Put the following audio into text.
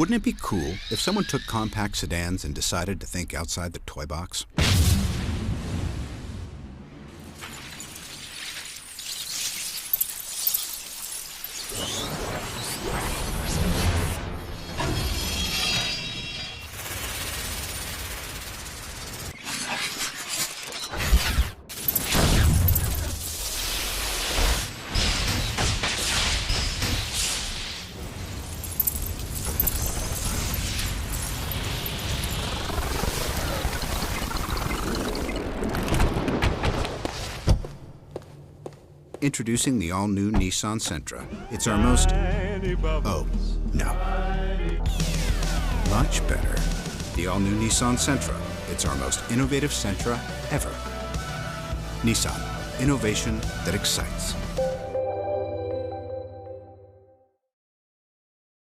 Wouldn't it be cool if someone took compact sedans and decided to think outside the toy box? Introducing the all-new Nissan Sentra. It's our most... Oh, no. Much better. The all-new Nissan Sentra. It's our most innovative Sentra ever. Nissan. Innovation that excites.